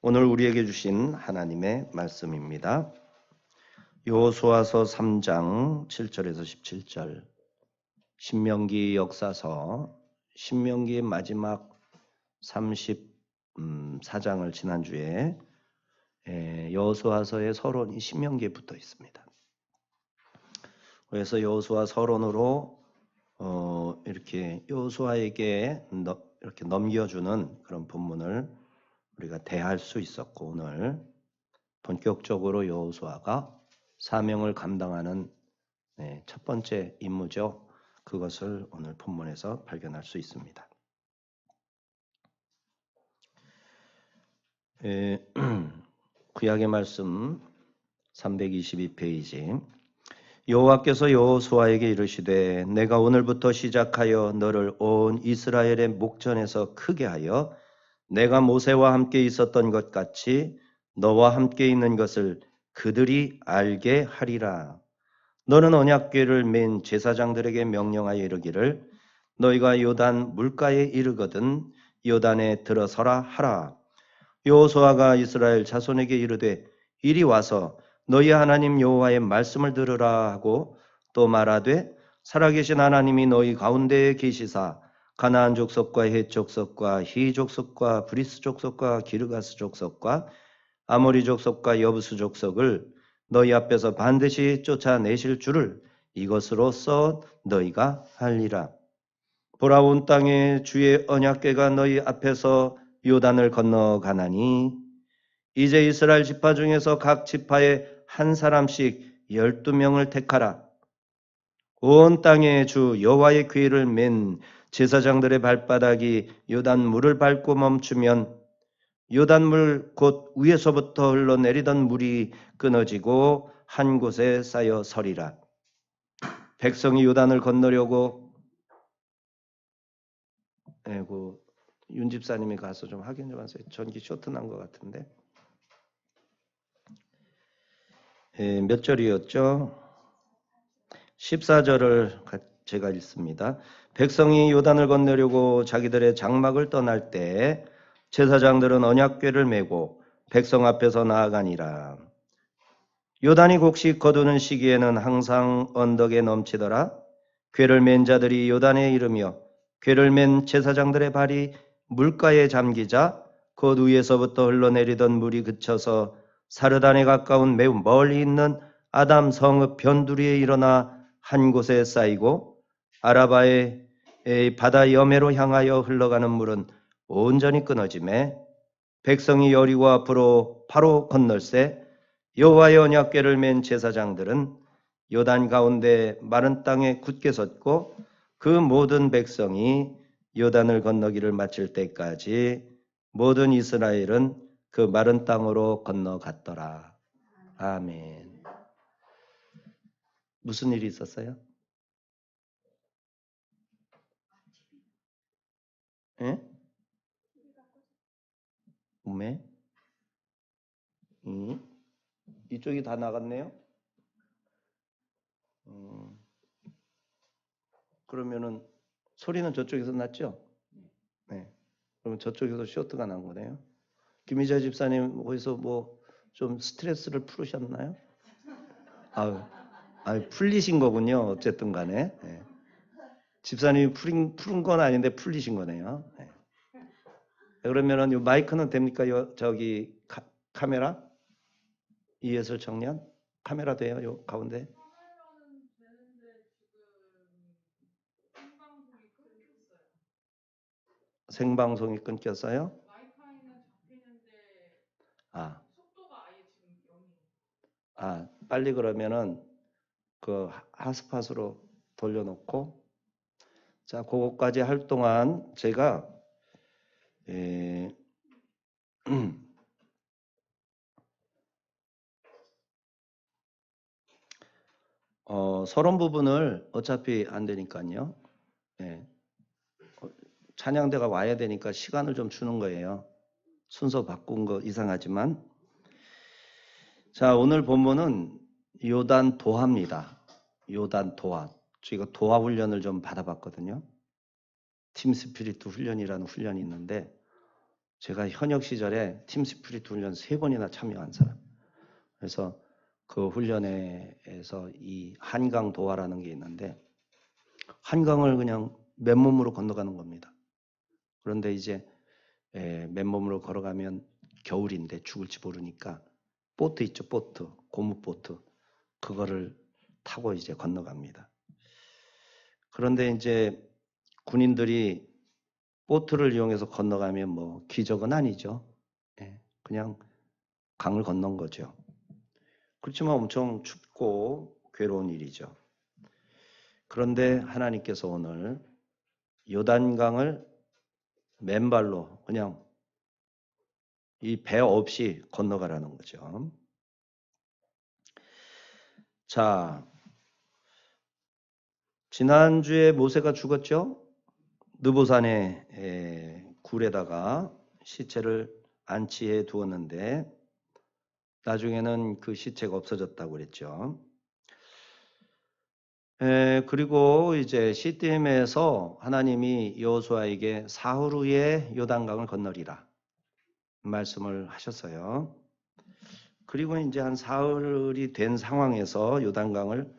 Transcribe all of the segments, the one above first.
오늘 우리에게 주신 하나님의 말씀입니다. 여호수아서 3장 7절에서 17절, 신명기 역사서, 신명기의 마지막 34장을 지난주에 여호수아서의 서론이 신명기에 붙어 있습니다. 그래서 여호수아 서론으로 이렇게 여호수아에게 이렇게 넘겨주는 그런 본문을 우리가 대할 수 있었고, 오늘 본격적으로 여호수아가 사명을 감당하는 첫 번째 임무죠. 그것을 오늘 본문에서 발견할 수 있습니다. 구약의 말씀 322페이지. 여호와께서 여호수아에게 이르시되 내가 오늘부터 시작하여 너를 온 이스라엘의 목전에서 크게 하여 내가 모세와 함께 있었던 것 같이 너와 함께 있는 것을 그들이 알게 하리라. 너는 언약궤를 맨 제사장들에게 명령하여 이르기를 너희가 요단 물가에 이르거든 요단에 들어서라 하라. 여호수아가 이스라엘 자손에게 이르되 이리 와서 너희 하나님 여호와의 말씀을 들으라 하고 또 말하되 살아계신 하나님이 너희 가운데에 계시사 가나안 족속과 헷 족속과 히 족속과 브리스 족속과 기르가스 족속과 아모리 족속과 여부스 족속을 너희 앞에서 반드시 쫓아내실 줄을 이것으로써 너희가 알리라. 보라, 온 땅에 주의 언약궤가 너희 앞에서 요단을 건너가나니 이제 이스라엘 지파 중에서 각 지파에 한 사람씩 12명을 택하라. 온 땅에 주 여호와의 궤를 맨 제사장들의 발바닥이 요단 물을 밟고 멈추면 요단물 곧 위에서부터 흘러내리던 물이 끊어지고 한 곳에 쌓여 서리라. 백성이 요단을 건너려고 윤 집사님이 가서 좀 확인 좀 하세요. 전기 쇼트 난 것 같은데. 몇 절이었죠? 14절을 제가 읽습니다. 백성이 요단을 건너려고 자기들의 장막을 떠날 때 제사장들은 언약궤를 메고 백성 앞에서 나아가니라. 요단이 곡식 거두는 시기에는 항상 언덕에 넘치더라. 궤를 맨 자들이 요단에 이르며 궤를 맨 제사장들의 발이 물가에 잠기자 곧 위에서부터 흘러내리던 물이 그쳐서 사르단에 가까운 매우 멀리 있는 아담 성읍 변두리에 일어나 한 곳에 쌓이고 아라바의 바다 여매로 향하여 흘러가는 물은 온전히 끊어지매 백성이 여리고 앞으로 바로 건널세 여호와의 언약궤를 맨 제사장들은 요단 가운데 마른 땅에 굳게 섰고 그 모든 백성이 요단을 건너기를 마칠 때까지 모든 이스라엘은 그 마른 땅으로 건너갔더라. 아멘. 무슨 일이 있었어요? 예? 음에? 이쪽이 다 나갔네요? 그러면은 소리는 저쪽에서 났죠? 네. 그러면 저쪽에서 쇼트가 난 거네요. 김희자 집사님 거기서 뭐 좀 스트레스를 풀으셨나요? 풀리신 거군요. 어쨌든 간에. 네. 집사님이 푸른 건 아닌데 풀리신 거네요. 네. 그러면은 요 마이크는 됩니까? 저기 카메라? 이예슬 청년? 카메라 돼요? 요 가운데? 생방송이 끊겼어요? 아, 빨리 그러면은 그 핫스팟으로 돌려놓고 자, 그거까지 할 동안 제가 서론 부분을 어차피 안 되니까요. 네. 찬양대가 와야 되니까 시간을 좀 주는 거예요. 순서 바꾼 거 이상하지만. 자, 오늘 본문은 요단 도하입니다. 요단 도하. 저희가 도하 훈련을 좀 받아봤거든요. 팀 스피릿 훈련이라는 훈련이 있는데 제가 현역 시절에 팀스피릿 훈련 3번이나 참여한 사람. 그래서 그 훈련에서 이 한강 도하라는 게 있는데 한강을 그냥 맨몸으로 건너가는 겁니다. 그런데 이제 맨몸으로 걸어가면 겨울인데 죽을지 모르니까 보트 있죠, 보트, 고무보트. 그거를 타고 이제 건너갑니다. 그런데 이제 군인들이 보트를 이용해서 건너가면 뭐 기적은 아니죠. 그냥 강을 건넌 거죠. 그렇지만 엄청 춥고 괴로운 일이죠. 그런데 하나님께서 오늘 요단강을 맨발로 그냥 이 배 없이 건너가라는 거죠. 자, 지난주에 모세가 죽었죠? 느보산의 굴에다가 시체를 안치해 두었는데 나중에는 그 시체가 없어졌다고 그랬죠. 그리고 이제 시딤에서 하나님이 여호수아에게 사흘 후에 요단강을 건너리라 말씀을 하셨어요. 그리고 이제 한 사흘이 된 상황에서 요단강을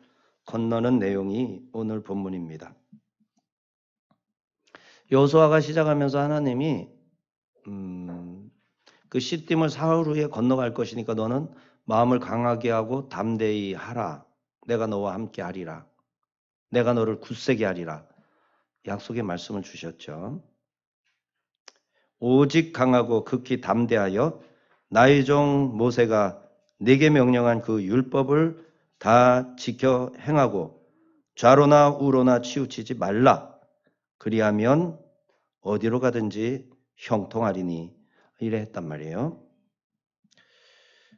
건너는 내용이 오늘 본문입니다. 여호수아가 시작하면서 하나님이 그 시딤을 사흘 후에 건너갈 것이니까 너는 마음을 강하게 하고 담대히 하라. 내가 너와 함께 하리라. 내가 너를 굳세게 하리라. 약속의 말씀을 주셨죠. 오직 강하고 극히 담대하여 나의 종 모세가 네게 명령한 그 율법을 다 지켜 행하고 좌로나 우로나 치우치지 말라. 그리하면 어디로 가든지 형통하리니 이래 했단 말이에요.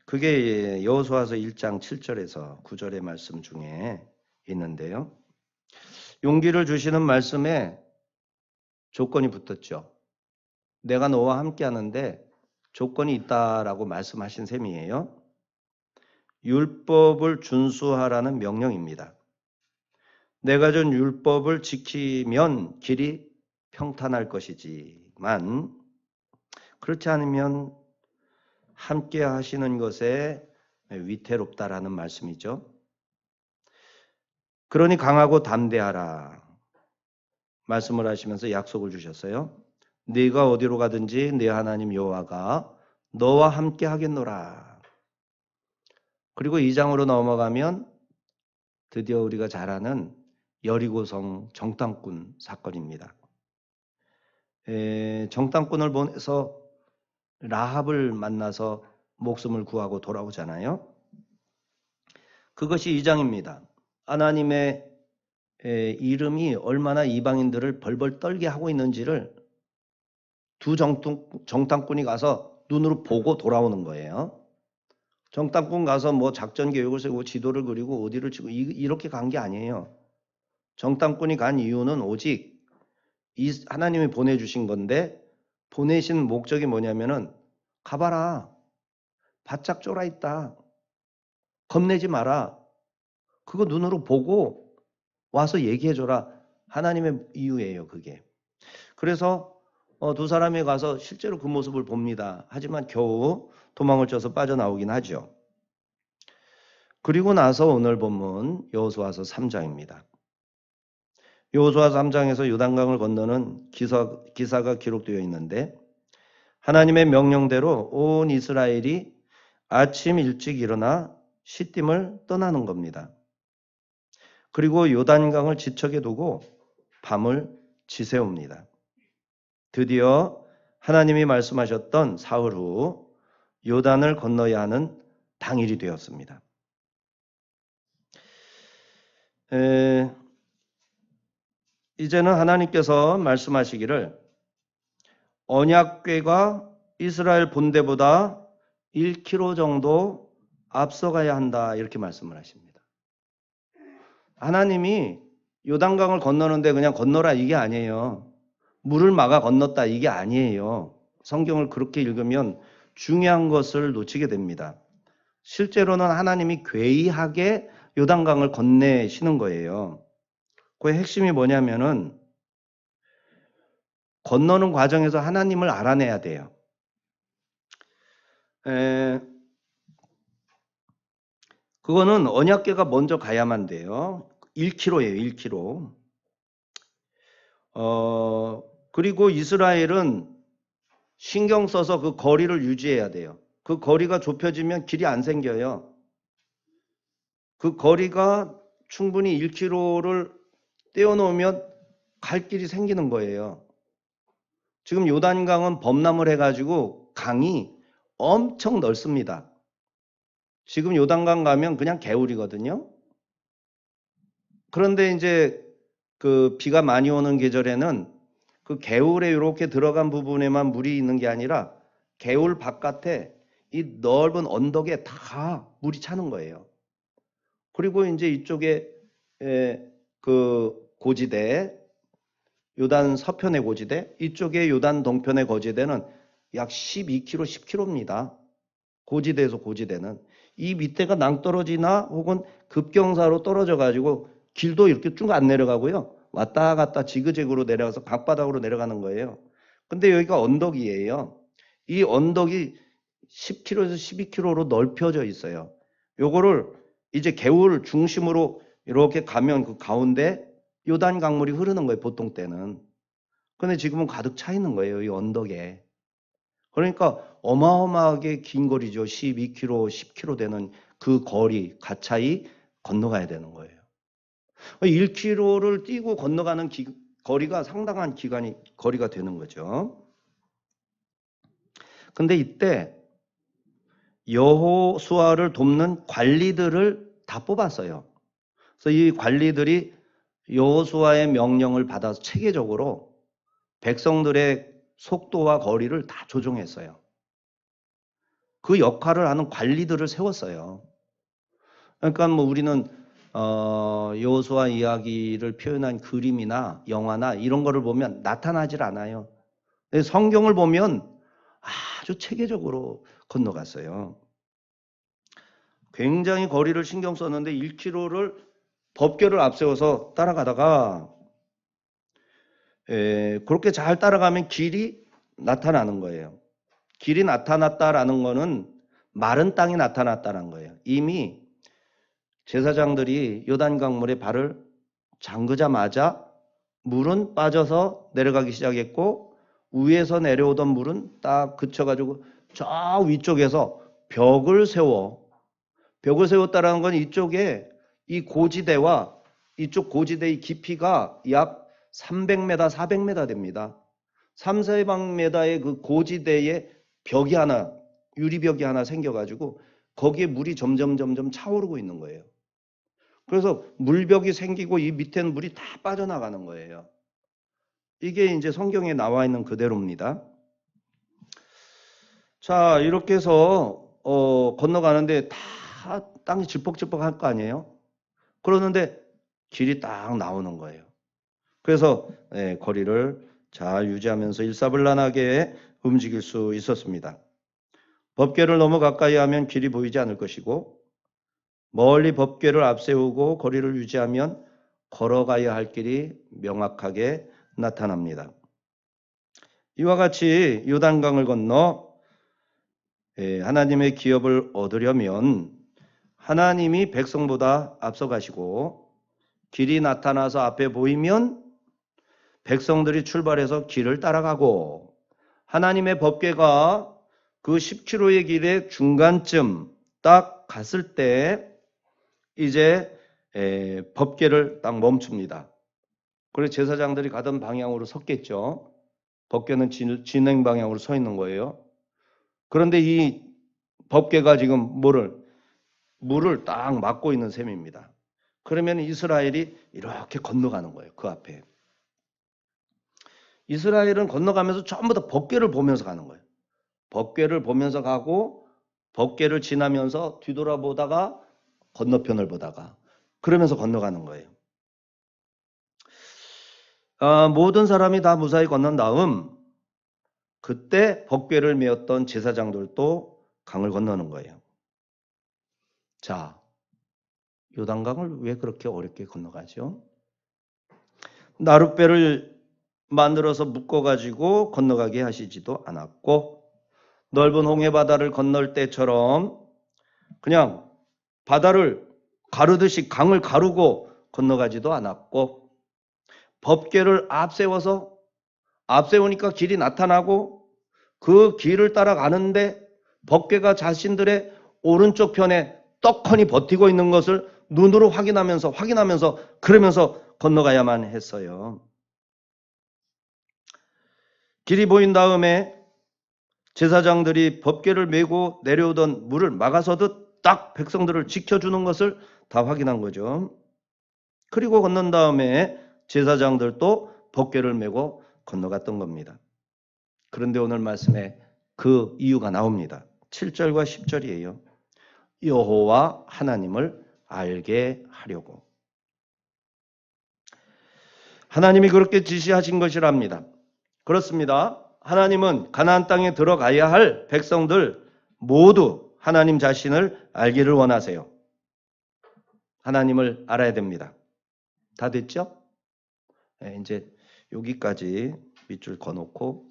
그게 여호수아서 1장 7절에서 9절의 말씀 중에 있는데요. 용기를 주시는 말씀에 조건이 붙었죠. 내가 너와 함께 하는데 조건이 있다라고 말씀하신 셈이에요. 율법을 준수하라는 명령입니다. 내가 준 율법을 지키면 길이 평탄할 것이지만 그렇지 않으면 함께 하시는 것에 위태롭다라는 말씀이죠. 그러니 강하고 담대하라 말씀을 하시면서 약속을 주셨어요. 네가 어디로 가든지 네 하나님 여호와가 너와 함께 하겠노라. 그리고 2장으로 넘어가면 드디어 우리가 잘 아는 여리고성 정탐꾼 사건입니다. 정탐꾼을 보내서 라합을 만나서 목숨을 구하고 돌아오잖아요. 그것이 2장입니다. 하나님의 이름이 얼마나 이방인들을 벌벌 떨게 하고 있는지를 두 정탐꾼이 가서 눈으로 보고 돌아오는 거예요. 정탐꾼 가서 뭐 작전 계획을 세우고 지도를 그리고 어디를 치고 이렇게 간 게 아니에요. 정탐꾼이 간 이유는 오직 하나님이 보내주신 건데 보내신 목적이 뭐냐면은 가봐라. 바짝 쫄아 있다. 겁내지 마라. 그거 눈으로 보고 와서 얘기해줘라. 하나님의 이유예요, 그게. 그래서 두 사람이 가서 실제로 그 모습을 봅니다. 하지만 겨우 도망을 쳐서 빠져나오긴 하죠. 그리고 나서 오늘 본문 여호수아서 3장입니다. 여호수아 3장에서 요단강을 건너는 기사가 기록되어 있는데 하나님의 명령대로 온 이스라엘이 아침 일찍 일어나 시딤을 떠나는 겁니다. 그리고 요단강을 지척에 두고 밤을 지새웁니다. 드디어 하나님이 말씀하셨던 사흘 후 요단을 건너야 하는 당일이 되었습니다. 이제는 하나님께서 말씀하시기를 언약궤가 이스라엘 본대보다 1km 정도 앞서가야 한다 이렇게 말씀을 하십니다. 하나님이 요단강을 건너는데 그냥 건너라 이게 아니에요. 물을 막아 건넜다 이게 아니에요. 성경을 그렇게 읽으면 중요한 것을 놓치게 됩니다. 실제로는 하나님이 괴이하게 요단강을 건네시는 거예요. 그 핵심이 뭐냐면은 건너는 과정에서 하나님을 알아내야 돼요. 에, 그거는 언약궤가 먼저 가야만 돼요. 1km예요, 1km. 그리고 이스라엘은 신경 써서 그 거리를 유지해야 돼요. 그 거리가 좁혀지면 길이 안 생겨요. 그 거리가 충분히 1km를 떼어놓으면 갈 길이 생기는 거예요. 지금 요단강은 범람을 해가지고 강이 엄청 넓습니다. 지금 요단강 가면 그냥 개울이거든요. 그런데 이제 그 비가 많이 오는 계절에는 그 개울에 이렇게 들어간 부분에만 물이 있는 게 아니라 개울 바깥에 이 넓은 언덕에 다 물이 차는 거예요. 그리고 이제 이쪽에 그 고지대, 요단 서편의 고지대, 이쪽에 요단 동편의 고지대는 약 12km, 10km입니다. 고지대에서 고지대는. 이 밑에가 낭떠러지나 혹은 급경사로 떨어져 가지고 길도 이렇게 쭉 안 내려가고요. 왔다 갔다 지그재그로 내려가서 강바닥으로 내려가는 거예요. 근데 여기가 언덕이에요. 이 언덕이 10km에서 12km로 넓혀져 있어요. 요거를 이제 개울 중심으로 이렇게 가면 그 가운데 요단 강물이 흐르는 거예요. 보통 때는. 근데 지금은 가득 차 있는 거예요. 이 언덕에. 그러니까 어마어마하게 긴 거리죠. 12km, 10km 되는 그 거리, 가차이 건너가야 되는 거예요. 1km를 뛰고 건너가는 거리가 상당한 거리가 되는 거죠. 근데 이때 여호수아를 돕는 관리들을 다 뽑았어요. 그래서 이 관리들이 여호수아의 명령을 받아서 체계적으로 백성들의 속도와 거리를 다 조정했어요. 그 역할을 하는 관리들을 세웠어요. 그러니까 뭐 우리는 여호수아 이야기를 표현한 그림이나 영화나 이런 거를 보면 나타나질 않아요. 성경을 보면 아주 체계적으로 건너갔어요. 굉장히 거리를 신경 썼는데 1km를 법궤를 앞세워서 따라가다가 그렇게 잘 따라가면 길이 나타나는 거예요. 길이 나타났다라는 거는 마른 땅이 나타났다는 거예요. 이미 제사장들이 요단강물에 발을 잠그자마자 물은 빠져서 내려가기 시작했고 위에서 내려오던 물은 딱 그쳐가지고 저 위쪽에서 벽을 세웠다라는 건 이쪽에 이 고지대와 이쪽 고지대의 깊이가 약 300m, 400m 됩니다. 3, 400m의 그 고지대에 벽이 하나, 유리벽이 하나 생겨가지고 거기에 물이 점점 차오르고 있는 거예요. 그래서 물벽이 생기고 이 밑에는 물이 다 빠져나가는 거예요. 이게 이제 성경에 나와 있는 그대로입니다. 자, 이렇게 해서 건너가는데 다 땅이 질퍽질퍽할 거 아니에요? 그러는데 길이 딱 나오는 거예요. 그래서 거리를 잘 유지하면서 일사불란하게 움직일 수 있었습니다. 법궤를 너무 가까이 하면 길이 보이지 않을 것이고 멀리 법궤를 앞세우고 거리를 유지하면 걸어가야 할 길이 명확하게 나타납니다. 이와 같이 요단강을 건너 하나님의 기업을 얻으려면 하나님이 백성보다 앞서가시고 길이 나타나서 앞에 보이면 백성들이 출발해서 길을 따라가고 하나님의 법궤가 그 10km의 길의 중간쯤 딱 갔을 때 이제 법궤를 딱 멈춥니다. 그래서 제사장들이 가던 방향으로 섰겠죠. 법궤는 진행 방향으로 서 있는 거예요. 그런데 이 법궤가 지금 물을 딱 막고 있는 셈입니다. 그러면 이스라엘이 이렇게 건너가는 거예요. 그 앞에. 이스라엘은 건너가면서 전부 다 법궤를 보면서 가는 거예요. 법궤를 보면서 가고 법궤를 지나면서 뒤돌아보다가 건너편을 보다가 그러면서 건너가는 거예요. 모든 사람이 다 무사히 건넌 다음 그때 법궤를 메었던 제사장들도 강을 건너는 거예요. 자, 요단강을 왜 그렇게 어렵게 건너가죠? 나룻배를 만들어서 묶어가지고 건너가게 하시지도 않았고 넓은 홍해 바다를 건널 때처럼 그냥 바다를 가르듯이 강을 가르고 건너가지도 않았고, 법궤를 앞세우니까 길이 나타나고 그 길을 따라가는데 법궤가 자신들의 오른쪽 편에 떡하니 버티고 있는 것을 눈으로 확인하면서 그러면서 건너가야만 했어요. 길이 보인 다음에 제사장들이 법궤를 메고 내려오던 물을 막아서듯 딱 백성들을 지켜주는 것을 다 확인한 거죠. 그리고 건넌 다음에 제사장들도 법궤를 메고 건너갔던 겁니다. 그런데 오늘 말씀에 그 이유가 나옵니다. 7절과 10절이에요. 여호와 하나님을 알게 하려고. 하나님이 그렇게 지시하신 것이랍니다. 그렇습니다. 하나님은 가나안 땅에 들어가야 할 백성들 모두 하나님 자신을 알기를 원하세요. 하나님을 알아야 됩니다. 다 됐죠? 네, 이제 여기까지 밑줄 그어놓고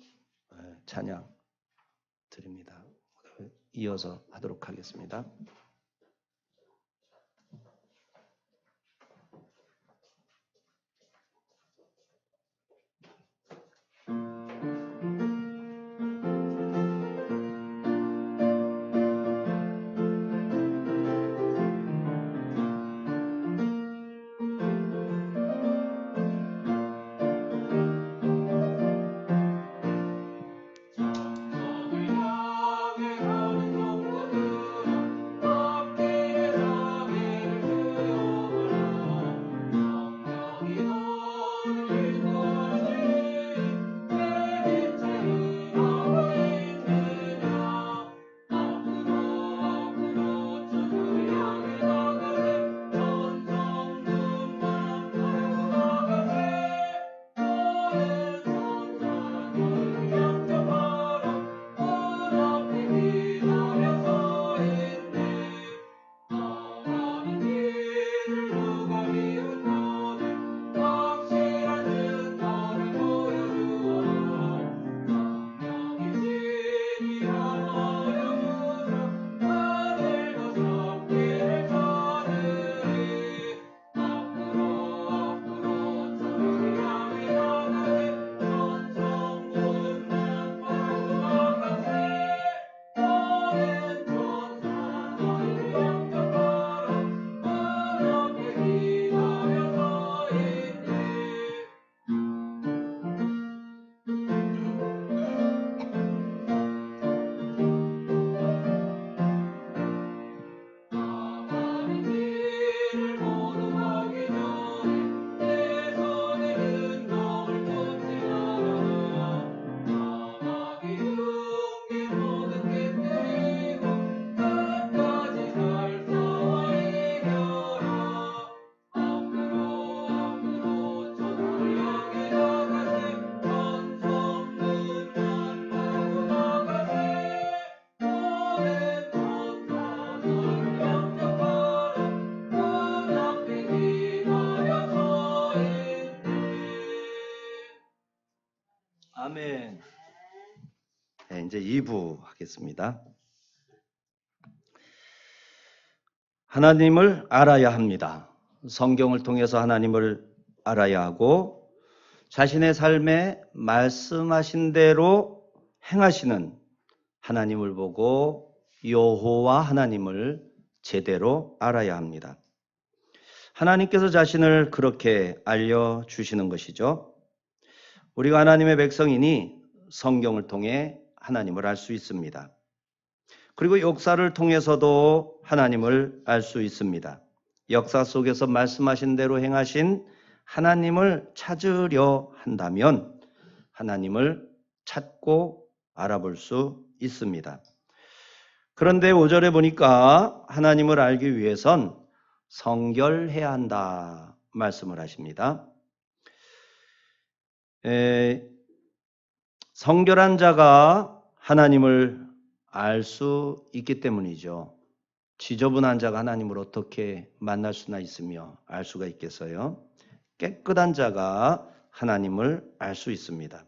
찬양 드립니다. 이어서 하도록 하겠습니다. 아멘. 네, 이제 2부 하겠습니다. 하나님을 알아야 합니다. 성경을 통해서 하나님을 알아야 하고 자신의 삶에 말씀하신 대로 행하시는 하나님을 보고 여호와 하나님을 제대로 알아야 합니다. 하나님께서 자신을 그렇게 알려주시는 것이죠. 우리가 하나님의 백성이니 성경을 통해 하나님을 알 수 있습니다. 그리고 역사를 통해서도 하나님을 알 수 있습니다. 역사 속에서 말씀하신 대로 행하신 하나님을 찾으려 한다면 하나님을 찾고 알아볼 수 있습니다. 그런데 5절에 보니까 하나님을 알기 위해선 성결해야 한다 말씀을 하십니다. 성결한 자가 하나님을 알 수 있기 때문이죠. 지저분한 자가 하나님을 어떻게 만날 수나 있으며 알 수가 있겠어요? 깨끗한 자가 하나님을 알 수 있습니다.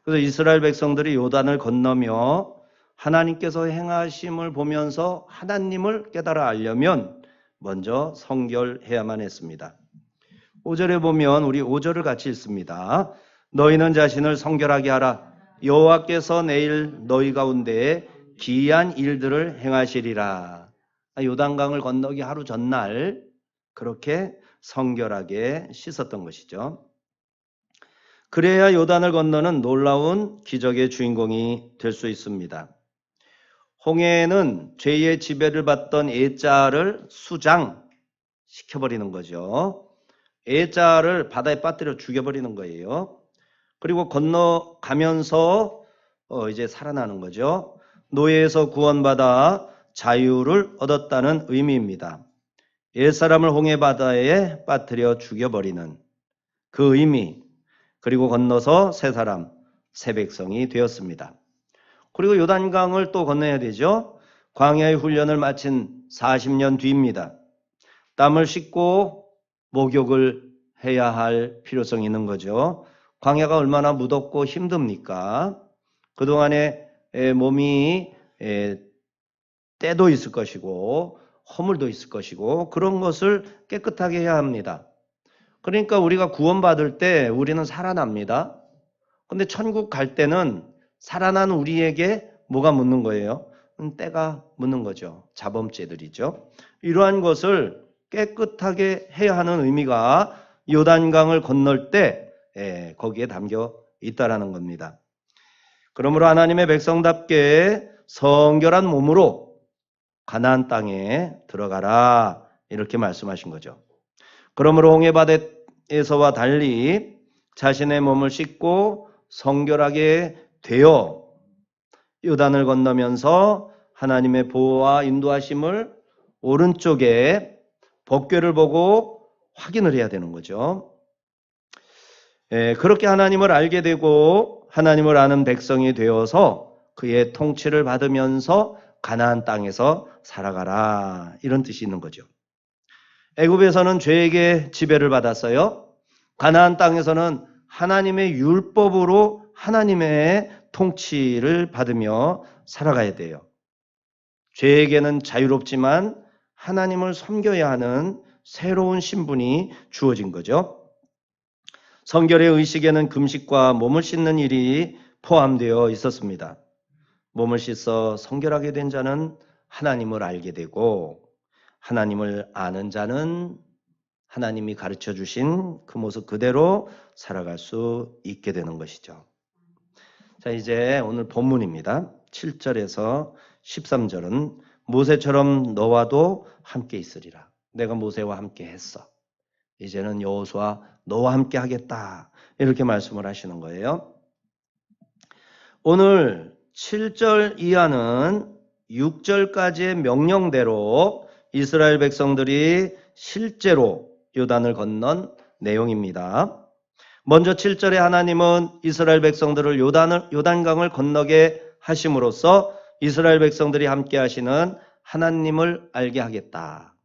그래서 이스라엘 백성들이 요단을 건너며 하나님께서 행하심을 보면서 하나님을 깨달아 알려면 먼저 성결해야만 했습니다. 5절에 보면 우리 5절을 같이 읽습니다. 너희는 자신을 성결하게 하라. 여호와께서 내일 너희 가운데 기이한 일들을 행하시리라. 요단강을 건너기 하루 전날 그렇게 성결하게 씻었던 것이죠. 그래야 요단을 건너는 놀라운 기적의 주인공이 될 수 있습니다. 홍해는 죄의 지배를 받던 애자를 수장시켜버리는 거죠. 애자를 바다에 빠뜨려 죽여버리는 거예요. 그리고 건너가면서 이제 살아나는 거죠. 노예에서 구원받아 자유를 얻었다는 의미입니다. 옛사람을 홍해 바다에 빠뜨려 죽여버리는 그 의미, 그리고 건너서 새 사람, 새 백성이 되었습니다. 그리고 요단강을 또 건너야 되죠. 광야의 훈련을 마친 40년 뒤입니다. 땀을 씻고 목욕을 해야 할 필요성이 있는 거죠. 광야가 얼마나 무덥고 힘듭니까? 그동안에 몸이 때도 있을 것이고 허물도 있을 것이고 그런 것을 깨끗하게 해야 합니다. 그러니까 우리가 구원받을 때 우리는 살아납니다. 근데 천국 갈 때는 살아난 우리에게 뭐가 묻는 거예요? 때가 묻는 거죠. 자범죄들이죠. 이러한 것을 깨끗하게 해야 하는 의미가 요단강을 건널 때 거기에 담겨 있다라는 겁니다. 그러므로 하나님의 백성답게 성결한 몸으로 가나안 땅에 들어가라 이렇게 말씀하신 거죠. 그러므로 홍해바다에서와 달리 자신의 몸을 씻고 성결하게 되어 요단을 건너면서 하나님의 보호와 인도하심을 오른쪽에 법궤를 보고 확인을 해야 되는 거죠. 그렇게 하나님을 알게 되고 하나님을 아는 백성이 되어서 그의 통치를 받으면서 가나안 땅에서 살아가라 이런 뜻이 있는 거죠. 애굽에서는 죄에게 지배를 받았어요. 가나안 땅에서는 하나님의 율법으로 하나님의 통치를 받으며 살아가야 돼요. 죄에게는 자유롭지만 하나님을 섬겨야 하는 새로운 신분이 주어진 거죠. 성결의 의식에는 금식과 몸을 씻는 일이 포함되어 있었습니다. 몸을 씻어 성결하게 된 자는 하나님을 알게 되고 하나님을 아는 자는 하나님이 가르쳐 주신 그 모습 그대로 살아갈 수 있게 되는 것이죠. 자, 이제 오늘 본문입니다. 7절에서 13절은 모세처럼 너와도 함께 있으리라. 내가 모세와 함께 했어. 이제는 여호수아 너와 함께 하겠다. 이렇게 말씀을 하시는 거예요. 오늘 7절 이하는 6절까지의 명령대로 이스라엘 백성들이 실제로 요단을 건넌 내용입니다. 먼저 7절에 하나님은 이스라엘 백성들을 요단강을 건너게 하심으로써 이스라엘 백성들이 함께 하시는 하나님을 알게 하겠다.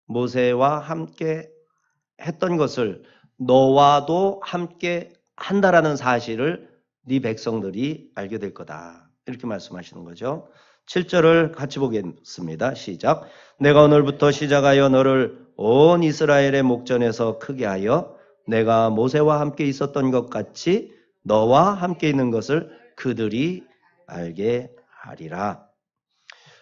모세와 함께 했던 것을 너와도 함께 한다라는 사실을 네 백성들이 알게 될 거다. 이렇게 말씀하시는 거죠. 7절을 같이 보겠습니다. 시작. 내가 오늘부터 시작하여 너를 온 이스라엘의 목전에서 크게 하여 내가 모세와 함께 있었던 것 같이 너와 함께 있는 것을 그들이 알게 하리라.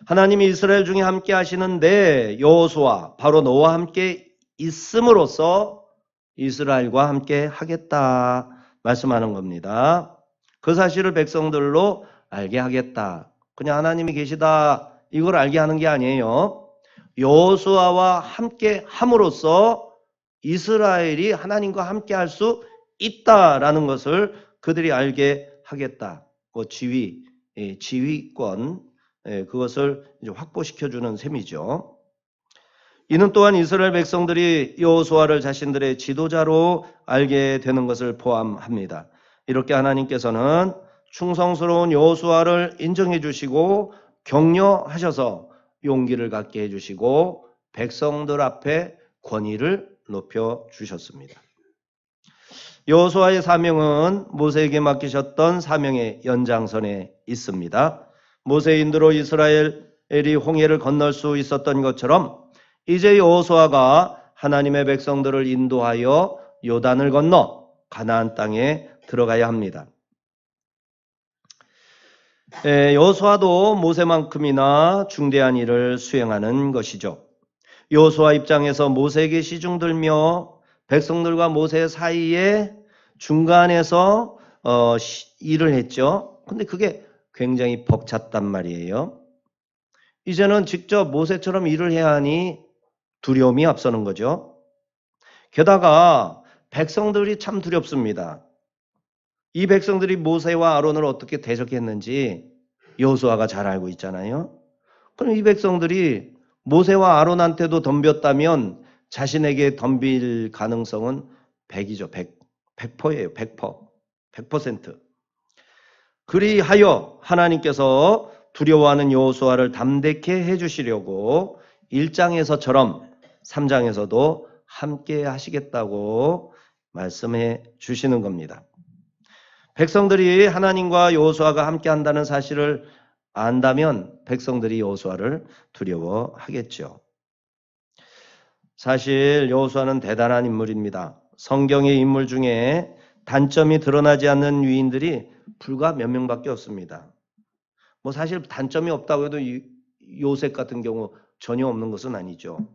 하나님이 이스라엘 중에 함께 하시는데 여호수아 바로 너와 함께 있음으로써 이스라엘과 함께 하겠다 말씀하는 겁니다. 그 사실을 백성들로 알게 하겠다. 그냥 하나님이 계시다 이걸 알게 하는 게 아니에요. 여호수아와 함께 함으로써 이스라엘이 하나님과 함께 할 수 있다라는 것을 그들이 알게 하겠다. 지휘권 그것을 이제 확보시켜주는 셈이죠. 이는 또한 이스라엘 백성들이 여호수아를 자신들의 지도자로 알게 되는 것을 포함합니다. 이렇게 하나님께서는 충성스러운 여호수아를 인정해 주시고 격려하셔서 용기를 갖게 해주시고 백성들 앞에 권위를 높여 주셨습니다. 여호수아의 사명은 모세에게 맡기셨던 사명의 연장선에 있습니다. 모세 인도로 이스라엘이 홍해를 건널 수 있었던 것처럼 이제 여호수아가 하나님의 백성들을 인도하여 요단을 건너 가나안 땅에 들어가야 합니다. 여호수아도 모세만큼이나 중대한 일을 수행하는 것이죠. 여호수아 입장에서 모세에게 시중들며 백성들과 모세 사이에 중간에서 일을 했죠. 근데 그게 굉장히 벅찼단 말이에요. 이제는 직접 모세처럼 일을 해야 하니 두려움이 앞서는 거죠. 게다가 백성들이 참 두렵습니다. 이 백성들이 모세와 아론을 어떻게 대적했는지 여호수아가 잘 알고 있잖아요. 그럼 이 백성들이 모세와 아론한테도 덤볐다면 자신에게 덤빌 가능성은 100이죠. 100%예요. 100%. 100%. 그리하여 하나님께서 두려워하는 여호수아를 담대케 해주시려고 1장에서처럼 3장에서도 함께 하시겠다고 말씀해 주시는 겁니다. 백성들이 하나님과 여호수아가 함께 한다는 사실을 안다면 백성들이 여호수아를 두려워하겠죠. 사실 여호수아는 대단한 인물입니다. 성경의 인물 중에 단점이 드러나지 않는 유인들이 불과 몇 명밖에 없습니다. 뭐 사실 단점이 없다고 해도 요셉 같은 경우 전혀 없는 것은 아니죠.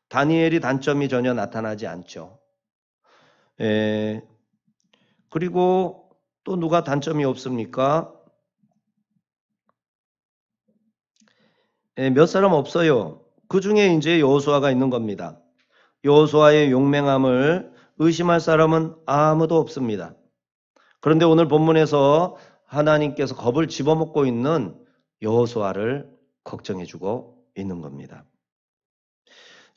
다니엘이 단점이 전혀 나타나지 않죠. 그리고 또 누가 단점이 없습니까? 몇 사람 없어요. 그 중에 이제 여호수아가 있는 겁니다. 여호수아의 용맹함을 의심할 사람은 아무도 없습니다. 그런데 오늘 본문에서 하나님께서 겁을 집어먹고 있는 여호수아를 걱정해주고 있는 겁니다.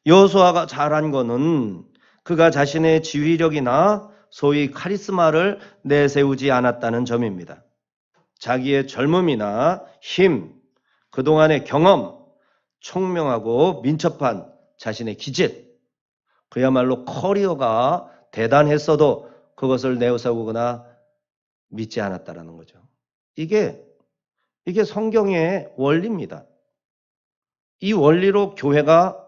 여호수아가 잘한 거는 그가 자신의 지휘력이나 소위 카리스마를 내세우지 않았다는 점입니다. 자기의 젊음이나 힘, 그동안의 경험, 총명하고 민첩한 자신의 기질, 그야말로 커리어가 대단했어도 그것을 내세우거나 믿지 않았다라는 거죠. 이게 성경의 원리입니다. 이 원리로 교회가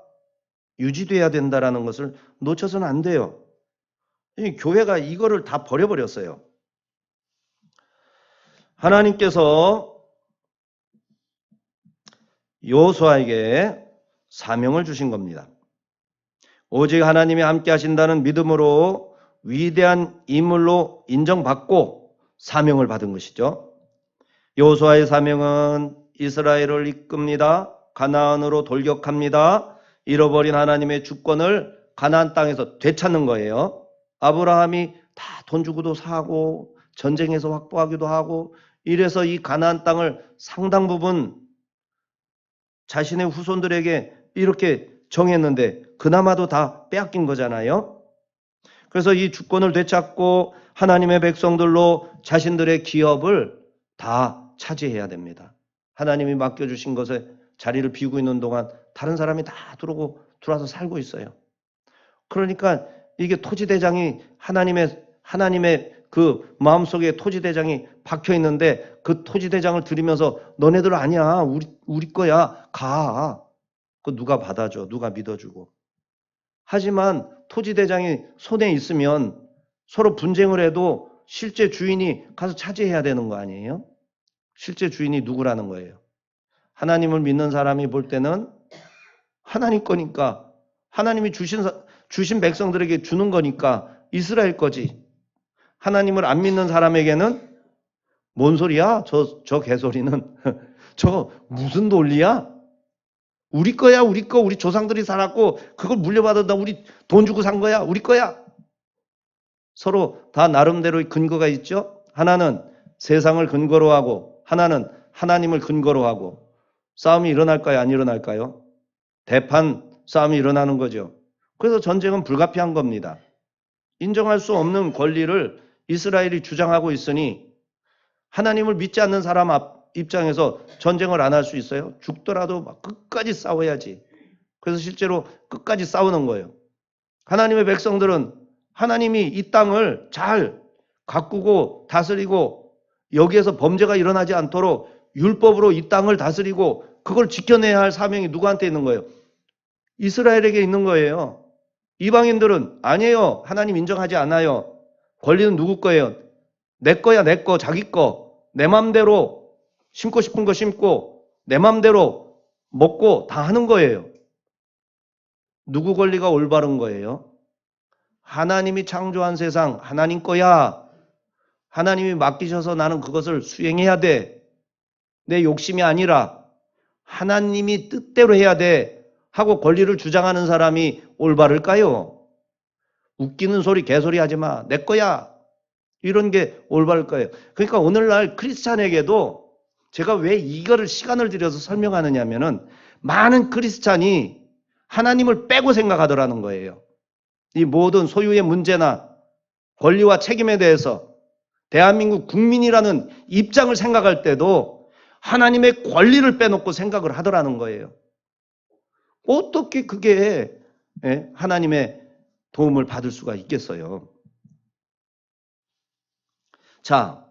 유지돼야 된다라는 것을 놓쳐서는 안 돼요. 이 교회가 이거를 다 버려버렸어요. 하나님께서 여호수아에게 사명을 주신 겁니다. 오직 하나님이 함께 하신다는 믿음으로 위대한 인물로 인정받고 사명을 받은 것이죠. 여호수아의 사명은 이스라엘을 이끕니다. 가나안으로 돌격합니다. 잃어버린 하나님의 주권을 가나안 땅에서 되찾는 거예요. 아브라함이 다 돈 주고도 사고 전쟁에서 확보하기도 하고 이래서 이 가나안 땅을 상당 부분 자신의 후손들에게 이렇게 정했는데 그나마도 다 빼앗긴 거잖아요. 그래서 이 주권을 되찾고 하나님의 백성들로 자신들의 기업을 다 차지해야 됩니다. 하나님이 맡겨주신 것에 자리를 비우고 있는 동안 다른 사람이 다 들어와서 살고 있어요. 그러니까 이게 토지대장이 하나님의 그 마음속에 토지대장이 박혀 있는데 그 토지대장을 들이면서 너네들 아니야. 우리 거야. 가. 그 누가 받아줘. 누가 믿어주고. 하지만 토지대장이 손에 있으면 서로 분쟁을 해도 실제 주인이 가서 차지해야 되는 거 아니에요? 실제 주인이 누구라는 거예요? 하나님을 믿는 사람이 볼 때는 하나님 거니까 하나님이 주신 백성들에게 주는 거니까 이스라엘 거지. 하나님을 안 믿는 사람에게는 뭔 소리야? 저 개소리는. 저 무슨 논리야? 우리 거야, 우리 거. 우리 조상들이 살았고 그걸 물려받았다. 우리 돈 주고 산 거야. 우리 거야. 서로 다 나름대로의 근거가 있죠. 하나는 세상을 근거로 하고 하나는 하나님을 근거로 하고 싸움이 일어날까요? 안 일어날까요? 대판 싸움이 일어나는 거죠. 그래서 전쟁은 불가피한 겁니다. 인정할 수 없는 권리를 이스라엘이 주장하고 있으니 하나님을 믿지 않는 사람 입장에서 전쟁을 안 할 수 있어요? 죽더라도 막 끝까지 싸워야지. 그래서 실제로 끝까지 싸우는 거예요. 하나님의 백성들은 하나님이 이 땅을 잘 가꾸고 다스리고 여기에서 범죄가 일어나지 않도록 율법으로 이 땅을 다스리고 그걸 지켜내야 할 사명이 누구한테 있는 거예요? 이스라엘에게 있는 거예요. 이방인들은 아니에요. 하나님 인정하지 않아요. 권리는 누구 거예요? 내 거야, 내 거, 자기 거. 내 맘대로 심고 싶은 거 심고 내 맘대로 먹고 다 하는 거예요. 누구 권리가 올바른 거예요? 하나님이 창조한 세상 하나님 거야. 하나님이 맡기셔서 나는 그것을 수행해야 돼. 내 욕심이 아니라 하나님이 뜻대로 해야 돼 하고 권리를 주장하는 사람이 올바를까요? 웃기는 소리 개소리 하지 마. 내 거야. 이런 게 올바를까요? 그러니까 오늘날 크리스찬에게도 제가 왜 이거를 시간을 들여서 설명하느냐 하면은 많은 크리스찬이 하나님을 빼고 생각하더라는 거예요. 이 모든 소유의 문제나 권리와 책임에 대해서 대한민국 국민이라는 입장을 생각할 때도 하나님의 권리를 빼놓고 생각을 하더라는 거예요. 어떻게 그게 하나님의 도움을 받을 수가 있겠어요? 자,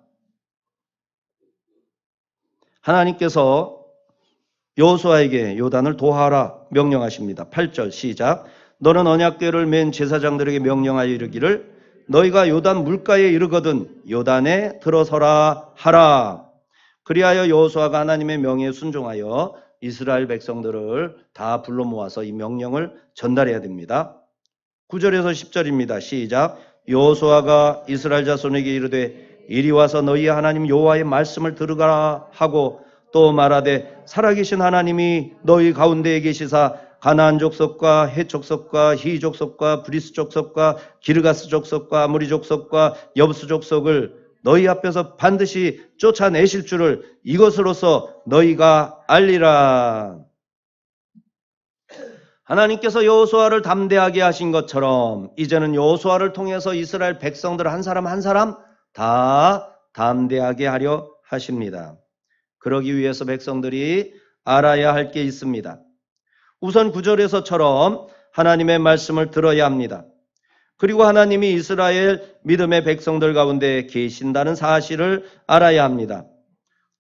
하나님께서 여호수아에게 요단을 도하라 명령하십니다. 8절 시작. 너는 언약궤를 맨 제사장들에게 명령하여 이르기를 너희가 요단 물가에 이르거든 요단에 들어서라 하라. 그리하여 여호수아가 하나님의 명예에 순종하여 이스라엘 백성들을 다 불러 모아서 이 명령을 전달해야 됩니다. 9절에서 10절입니다. 시작. 여호수아가 이스라엘 자손에게 이르되 이리 와서 너희 하나님 여호와의 말씀을 들으라 하고 또 말하되 살아계신 하나님이 너희 가운데에 계시사 가나안 족속과 헷 족속과 히 족속과 브리스 족속과 기르가스 족속과 아무리 족속과 여부스 족속을 너희 앞에서 반드시 쫓아내실 줄을 이것으로서 너희가 알리라. 하나님께서 여호수아를 담대하게 하신 것처럼 이제는 여호수아를 통해서 이스라엘 백성들 한 사람 한 사람 다 담대하게 하려 하십니다. 그러기 위해서 백성들이 알아야 할 게 있습니다. 우선 9절에서처럼 하나님의 말씀을 들어야 합니다. 그리고 하나님이 이스라엘 믿음의 백성들 가운데 계신다는 사실을 알아야 합니다.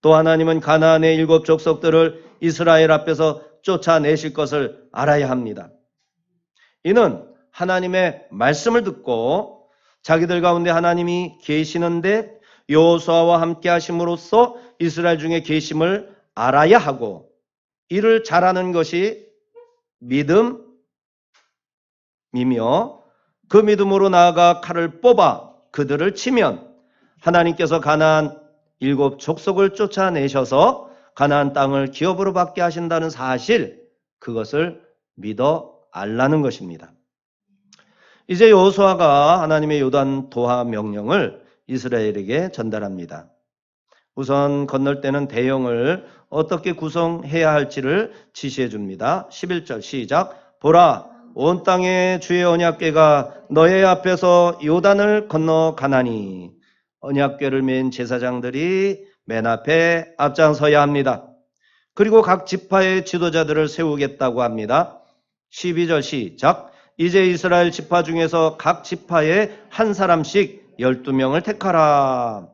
또 하나님은 가나안의 7 족속들을 이스라엘 앞에서 쫓아내실 것을 알아야 합니다. 이는 하나님의 말씀을 듣고 자기들 가운데 하나님이 계시는데 여호수아와 함께 하심으로써 이스라엘 중에 계심을 알아야 하고 이를 잘하는 것이 믿음이며 그 믿음으로 나아가 칼을 뽑아 그들을 치면 하나님께서 가나안 7 족속을 쫓아내셔서 가나안 땅을 기업으로 받게 하신다는 사실, 그것을 믿어 알라는 것입니다. 이제 여호수아가 하나님의 요단 도하 명령을 이스라엘에게 전달합니다. 우선 건널 때는 대형을 어떻게 구성해야 할지를 지시해 줍니다. 11절 시작. 보라, 온 땅에 주의 언약궤가 너의 앞에서 요단을 건너 가나니 언약궤를 맨 제사장들이 맨 앞에 앞장서야 합니다. 그리고 각 지파의 지도자들을 세우겠다고 합니다. 12절 시작. 이제 이스라엘 지파 중에서 각 지파에 한 사람씩 12명을 택하라.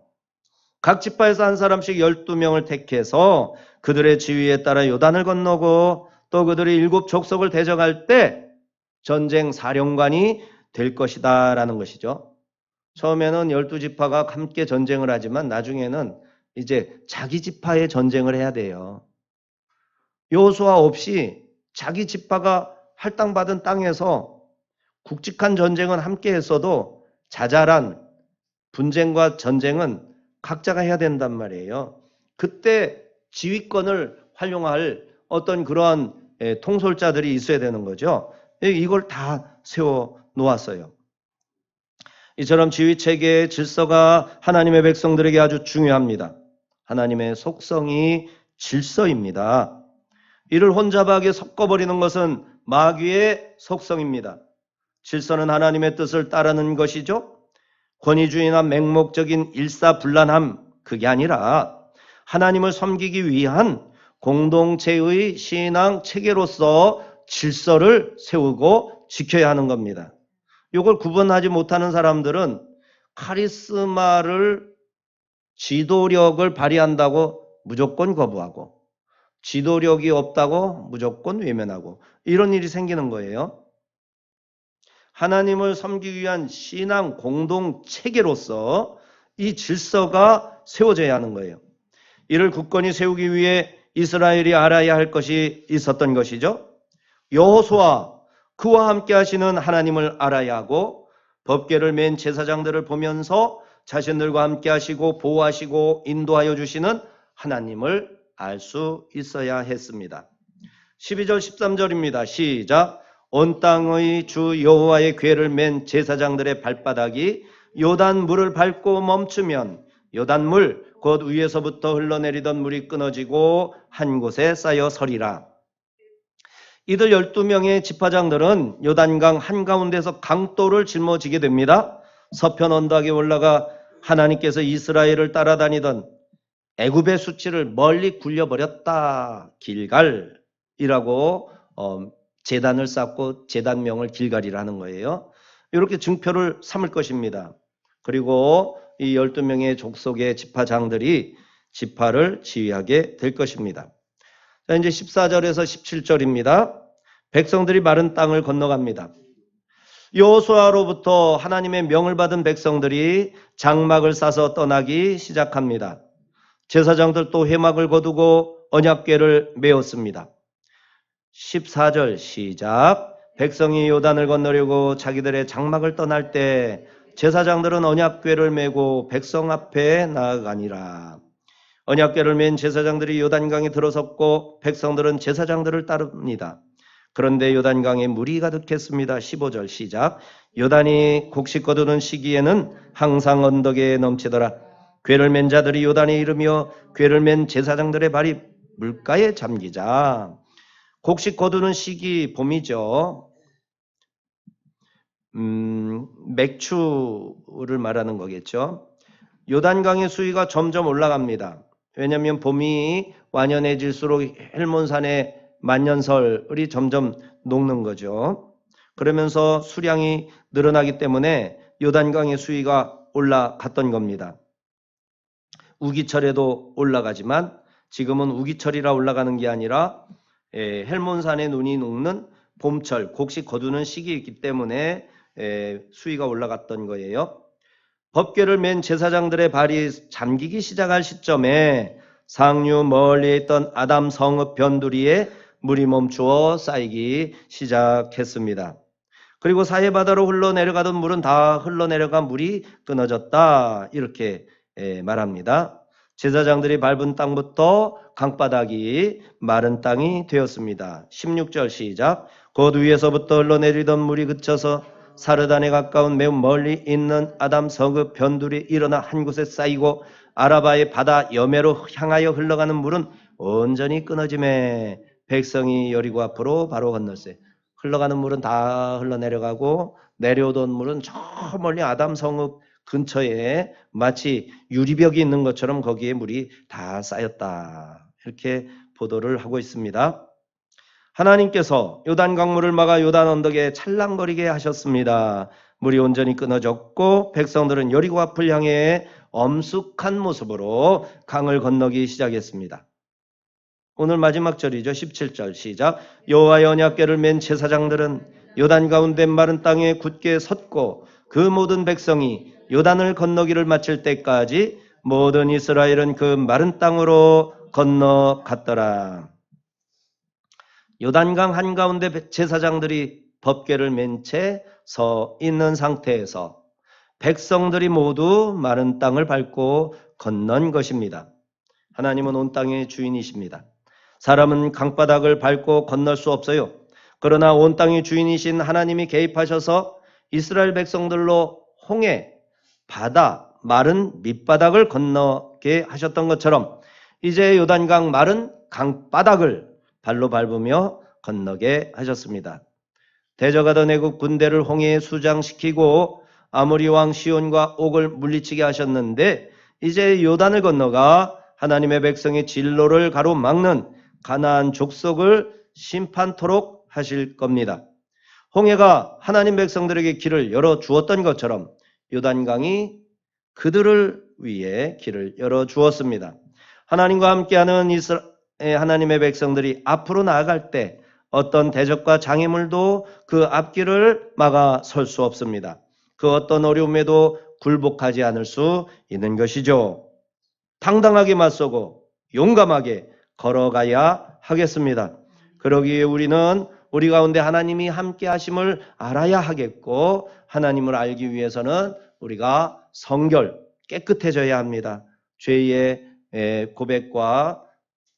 각 지파에서 한 사람씩 12명을 택해서 그들의 지위에 따라 요단을 건너고 또 그들이 7 족속을 대적할 때 전쟁 사령관이 될 것이다 라는 것이죠. 처음에는 12지파가 함께 전쟁을 하지만 나중에는 이제 자기 지파의 전쟁을 해야 돼요. 여호수아 없이 자기 지파가 할당받은 땅에서 굵직한 전쟁은 함께 했어도 자잘한 분쟁과 전쟁은 각자가 해야 된단 말이에요. 그때 지휘권을 활용할 어떤 그러한 통솔자들이 있어야 되는 거죠. 이걸 다 세워 놓았어요. 이처럼 지휘체계의 질서가 하나님의 백성들에게 아주 중요합니다. 하나님의 속성이 질서입니다. 이를 혼잡하게 섞어버리는 것은 마귀의 속성입니다. 질서는 하나님의 뜻을 따르는 것이죠. 권위주의나 맹목적인 일사불란함, 그게 아니라 하나님을 섬기기 위한 공동체의 신앙 체계로서 질서를 세우고 지켜야 하는 겁니다. 이걸 구분하지 못하는 사람들은 카리스마를 지도력을 발휘한다고 무조건 거부하고 지도력이 없다고 무조건 외면하고 이런 일이 생기는 거예요. 하나님을 섬기기 위한 신앙 공동체계로서 이 질서가 세워져야 하는 거예요. 이를 굳건히 세우기 위해 이스라엘이 알아야 할 것이 있었던 것이죠. 여호수아 그와 함께 하시는 하나님을 알아야 하고 법궤를 맨 제사장들을 보면서 자신들과 함께 하시고 보호하시고 인도하여 주시는 하나님을 알 수 있어야 했습니다. 12절 13절입니다. 시작. 온 땅의 주 여호와의 궤를 맨 제사장들의 발바닥이 요단 물을 밟고 멈추면 요단 물 곧 위에서부터 흘러내리던 물이 끊어지고 한 곳에 쌓여 서리라. 이들 12명의 지파장들은 요단강 한가운데서 강도를 짊어지게 됩니다. 서편 언덕에 올라가 하나님께서 이스라엘을 따라다니던 애굽의 수치를 멀리 굴려버렸다. 길갈이라고 제단을 쌓고 제단명을 길갈이라는 거예요. 이렇게 증표를 삼을 것입니다. 그리고 이 12명의 족속의 지파장들이 지파를 지휘하게 될 것입니다. 자, 이제 14절에서 17절입니다. 백성들이 마른 땅을 건너갑니다. 여호수아로부터 하나님의 명을 받은 백성들이 장막을 싸서 떠나기 시작합니다. 제사장들도 회막을 거두고 언약궤를 메었습니다. 14절 시작. 백성이 요단을 건너려고 자기들의 장막을 떠날 때 제사장들은 언약궤를 메고 백성 앞에 나아가니라. 언약궤를 맨 제사장들이 요단강에 들어섰고 백성들은 제사장들을 따릅니다. 그런데 요단강에 물이 가득했습니다. 15절 시작. 요단이 곡식 거두는 시기에는 항상 언덕에 넘치더라. 궤를 맨 자들이 요단에 이르며 궤를 맨 제사장들의 발이 물가에 잠기자. 곡식 거두는 시기 봄이죠. 맥추를 말하는 거겠죠. 요단강의 수위가 점점 올라갑니다. 왜냐하면 봄이 완연해질수록 헬몬산의 만년설이 점점 녹는 거죠. 그러면서 수량이 늘어나기 때문에 요단강의 수위가 올라갔던 겁니다. 우기철에도 올라가지만 지금은 우기철이라 올라가는 게 아니라 헬몬산의 눈이 녹는 봄철, 곡식 거두는 시기이기 때문에 수위가 올라갔던 거예요. 법궤를 맨 제사장들의 발이 잠기기 시작할 시점에 상류 멀리에 있던 아담 성읍 변두리에 물이 멈추어 쌓이기 시작했습니다. 그리고 사해바다로 흘러내려가던 물은 다 흘러내려가 물이 끊어졌다. 이렇게 말합니다. 제사장들이 밟은 땅부터 강바닥이 마른 땅이 되었습니다. 16절 시작. 곧 위에서부터 흘러내리던 물이 그쳐서 사르단에 가까운 매우 멀리 있는 아담 성읍 변두리 일어나 한 곳에 쌓이고 아라바의 바다 여매로 향하여 흘러가는 물은 온전히 끊어지매 백성이 여리고 앞으로 바로 건널세. 흘러가는 물은 다 흘러내려가고 내려오던 물은 저 멀리 아담 성읍 근처에 마치 유리벽이 있는 것처럼 거기에 물이 다 쌓였다. 이렇게 보도를 하고 있습니다. 하나님께서 요단 강물을 막아 요단 언덕에 찰랑거리게 하셨습니다. 물이 온전히 끊어졌고 백성들은 여리고 앞을 향해 엄숙한 모습으로 강을 건너기 시작했습니다. 오늘 마지막 절이죠. 17절 시작. 여호와의 언약궤를 맨 제사장들은 요단 가운데 마른 땅에 굳게 섰고 그 모든 백성이 요단을 건너기를 마칠 때까지 모든 이스라엘은 그 마른 땅으로 건너갔더라. 요단강 한가운데 제사장들이 법궤를 맨 채 서 있는 상태에서 백성들이 모두 마른 땅을 밟고 건넌 것입니다. 하나님은 온 땅의 주인이십니다. 사람은 강바닥을 밟고 건널 수 없어요. 그러나 온 땅의 주인이신 하나님이 개입하셔서 이스라엘 백성들로 홍해, 바다, 마른 밑바닥을 건너게 하셨던 것처럼 이제 요단강 마른 강바닥을 발로 밟으며 건너게 하셨습니다. 대적하던 애국 군대를 홍해에 수장시키고 아모리 왕 시온과 옥을 물리치게 하셨는데 이제 요단을 건너가 하나님의 백성의 진로를 가로막는 가나안 족속을 심판토록 하실 겁니다. 홍해가 하나님 백성들에게 길을 열어주었던 것처럼 요단강이 그들을 위해 길을 열어주었습니다. 하나님과 함께하는 하나님의 백성들이 앞으로 나아갈 때 어떤 대적과 장애물도 그 앞길을 막아 설 수 없습니다. 그 어떤 어려움에도 굴복하지 않을 수 있는 것이죠. 당당하게 맞서고 용감하게 걸어가야 하겠습니다. 그러기 위해 우리는 우리 가운데 하나님이 함께 하심을 알아야 하겠고, 하나님을 알기 위해서는 우리가 성결, 깨끗해져야 합니다. 죄의 고백과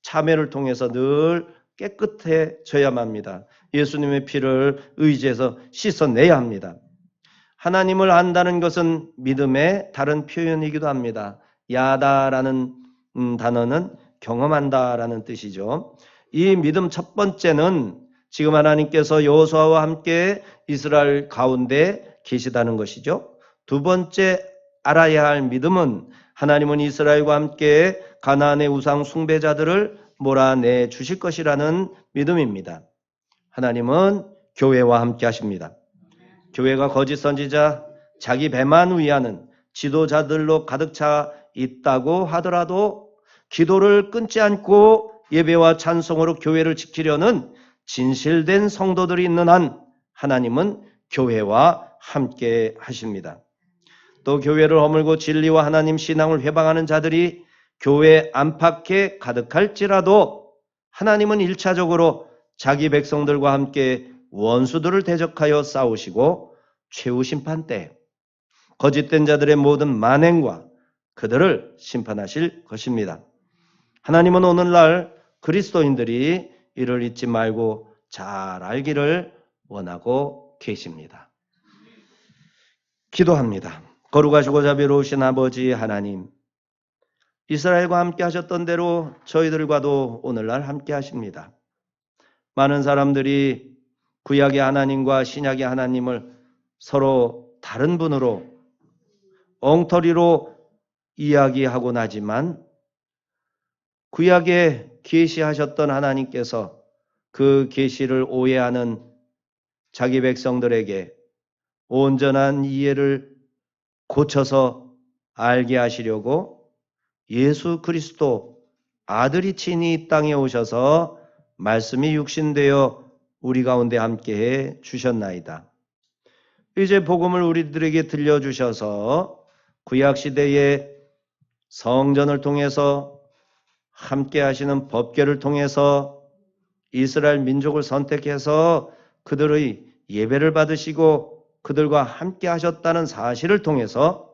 참회를 통해서 늘 깨끗해져야만 합니다. 예수님의 피를 의지해서 씻어내야 합니다. 하나님을 안다는 것은 믿음의 다른 표현이기도 합니다. 야다라는 단어는 경험한다라는 뜻이죠. 이 믿음 첫 번째는 지금 하나님께서 여호수아와 함께 이스라엘 가운데 계시다는 것이죠. 두 번째 알아야 할 믿음은 하나님은 이스라엘과 함께 가나안의 우상 숭배자들을 몰아내 주실 것이라는 믿음입니다. 하나님은 교회와 함께 하십니다. 교회가 거짓 선지자, 자기 배만 위하는 지도자들로 가득 차 있다고 하더라도 기도를 끊지 않고 예배와 찬송으로 교회를 지키려는 진실된 성도들이 있는 한 하나님은 교회와 함께 하십니다. 또 교회를 허물고 진리와 하나님 신앙을 회방하는 자들이 교회 안팎에 가득할지라도 하나님은 1차적으로 자기 백성들과 함께 원수들을 대적하여 싸우시고 최후 심판 때 거짓된 자들의 모든 만행과 그들을 심판하실 것입니다. 하나님은 오늘날 그리스도인들이 이를 잊지 말고 잘 알기를 원하고 계십니다. 기도합니다. 거룩하시고 자비로우신 아버지 하나님, 이스라엘과 함께 하셨던 대로 저희들과도 오늘날 함께 하십니다. 많은 사람들이 구약의 하나님과 신약의 하나님을 서로 다른 분으로 엉터리로 이야기하곤 하지만 구약에 계시하셨던 하나님께서 그 계시를 오해하는 자기 백성들에게 온전한 이해를 고쳐서 알게 하시려고 예수 그리스도 아들이 친히 이 땅에 오셔서 말씀이 육신되어 우리 가운데 함께해 주셨나이다. 이제 복음을 우리들에게 들려주셔서 구약시대의 성전을 통해서 함께 하시는 법궤를 통해서 이스라엘 민족을 선택해서 그들의 예배를 받으시고 그들과 함께 하셨다는 사실을 통해서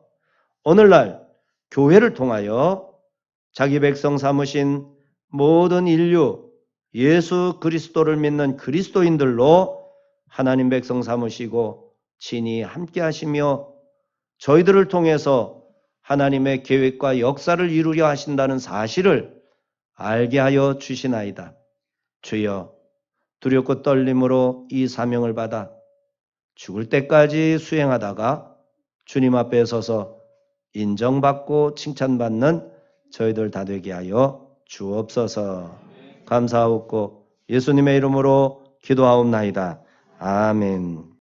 오늘날 교회를 통하여 자기 백성 삼으신 모든 인류 예수 그리스도를 믿는 그리스도인들로 하나님 백성 삼으시고 친히 함께 하시며 저희들을 통해서 하나님의 계획과 역사를 이루려 하신다는 사실을 알게 하여 주시나이다. 주여, 두렵고 떨림으로 이 사명을 받아 죽을 때까지 수행하다가 주님 앞에 서서 인정받고 칭찬받는 저희들 다 되게 하여 주옵소서. 감사하옵고 예수님의 이름으로 기도하옵나이다. 아멘.